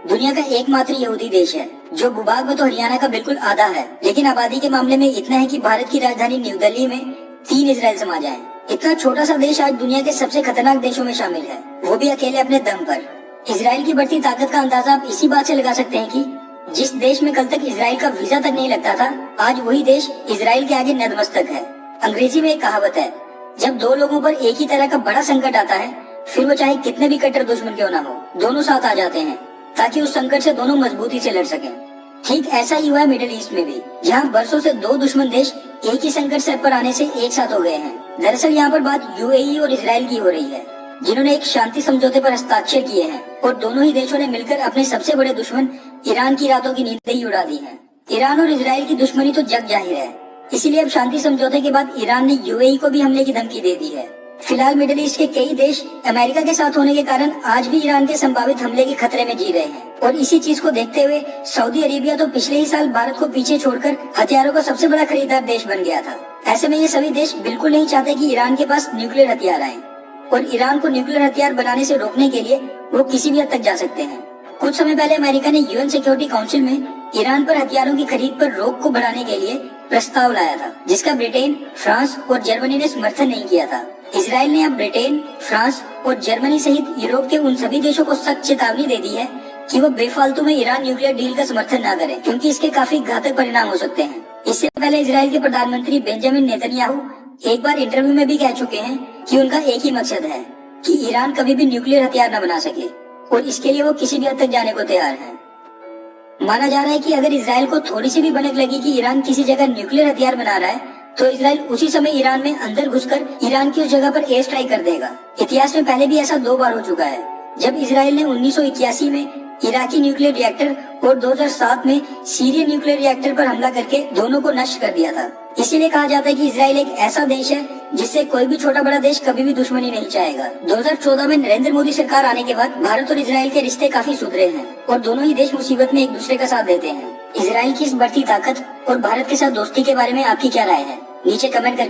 दुनिया का एकमात्र यहूदी देश है जो भूभाग में तो हरियाणा का बिल्कुल आधा है, लेकिन आबादी के मामले में इतना है कि भारत की राजधानी न्यू दिल्ली में 3 इजराइल समाज हैं। इतना छोटा सा देश आज दुनिया के सबसे खतरनाक देशों में शामिल है, वो भी अकेले अपने दम पर। इजराइल की बढ़ती ताकत का अंदाजा आप इसी बात से लगा सकते हैं कि जिस देश में कल तक इजराइल का वीजा तक नहीं लगता था, आज वही देश इजराइल के आगे नतमस्तक है। अंग्रेजी में एक कहावत है, जब दो लोगों पर एक ही तरह का बड़ा संकट आता है, फिर वो चाहे कितने भी कट्टर दुश्मन क्यों ना हो, दोनों साथ आ जाते हैं ताकि उस संकट से दोनों मजबूती से लड़ सकें। ठीक ऐसा ही हुआ है मिडिल ईस्ट में भी, जहां बरसों से दो दुश्मन देश एक ही संकट सर पर आने से एक साथ हो गए हैं। दरअसल यहाँ पर बात यूएई और इजराइल की हो रही है, जिन्होंने एक शांति समझौते पर हस्ताक्षर किए हैं और दोनों ही देशों ने मिलकर अपने सबसे बड़े दुश्मन ईरान की रातों की नींद ही उड़ा दी है। ईरान और इजराइल की दुश्मनी तो जग जाहिर है, इसीलिए अब शांति समझौते के बाद ईरान ने यूएई को भी हमले की धमकी दे दी है। फिलहाल मिडिल ईस्ट के कई देश अमेरिका के साथ होने के कारण आज भी ईरान के संभावित हमले के खतरे में जी रहे हैं, और इसी चीज को देखते हुए सऊदी अरेबिया तो पिछले ही साल भारत को पीछे छोड़कर हथियारों का सबसे बड़ा खरीदार देश बन गया था। ऐसे में ये सभी देश बिल्कुल नहीं चाहते कि ईरान के पास न्यूक्लियर हथियार आए, और ईरान को न्यूक्लियर हथियार बनाने से रोकने के लिए वो किसी भी हद तक जा सकते हैं। कुछ समय पहले अमेरिका ने यूएन सिक्योरिटी काउंसिल में ईरान पर हथियारों की खरीद पर रोक को बढ़ाने के लिए प्रस्ताव लाया था, जिसका ब्रिटेन, फ्रांस और जर्मनी ने समर्थन नहीं किया था। इजराइल ने अब ब्रिटेन, फ्रांस और जर्मनी सहित यूरोप के उन सभी देशों को सख्त चेतावनी दे दी है कि वो बेफालतू में ईरान न्यूक्लियर डील का समर्थन न करें, क्योंकि इसके काफी घातक परिणाम हो सकते हैं। इससे पहले इजराइल के प्रधानमंत्री बेंजामिन नेतन्याहू एक बार इंटरव्यू में भी कह चुके हैं कि उनका एक ही मकसद है कि ईरान कभी भी न्यूक्लियर हथियार न बना सके, और इसके लिए वो किसी भी हद तक जाने को तैयार है। माना जा रहा है कि अगर इजराइल को थोड़ी सी भी भनक लगी कि ईरान किसी जगह न्यूक्लियर हथियार बना रहा है, तो इजराइल उसी समय ईरान में अंदर घुसकर ईरान की उस जगह पर एयर स्ट्राइक कर देगा। इतिहास में पहले भी ऐसा 2 बार हो चुका है, जब इजराइल ने 1981 में इराकी न्यूक्लियर रिएक्टर और 2007 में सीरियन न्यूक्लियर रिएक्टर पर हमला करके दोनों को नष्ट कर दिया था। इसीलिए कहा जाता है कि इजराइल एक ऐसा देश है जिससे कोई भी छोटा बड़ा देश कभी भी दुश्मनी नहीं चाहेगा। 2014 में नरेंद्र मोदी सरकार आने के बाद भारत और इजराइल के रिश्ते काफी सुधरे हैं, और दोनों ही देश मुसीबत में एक दूसरे का साथ देते हैं। इजराइल की इस बढ़ती ताकत और भारत के साथ दोस्ती के बारे में आपकी क्या राय है, नीचे कमेंट करके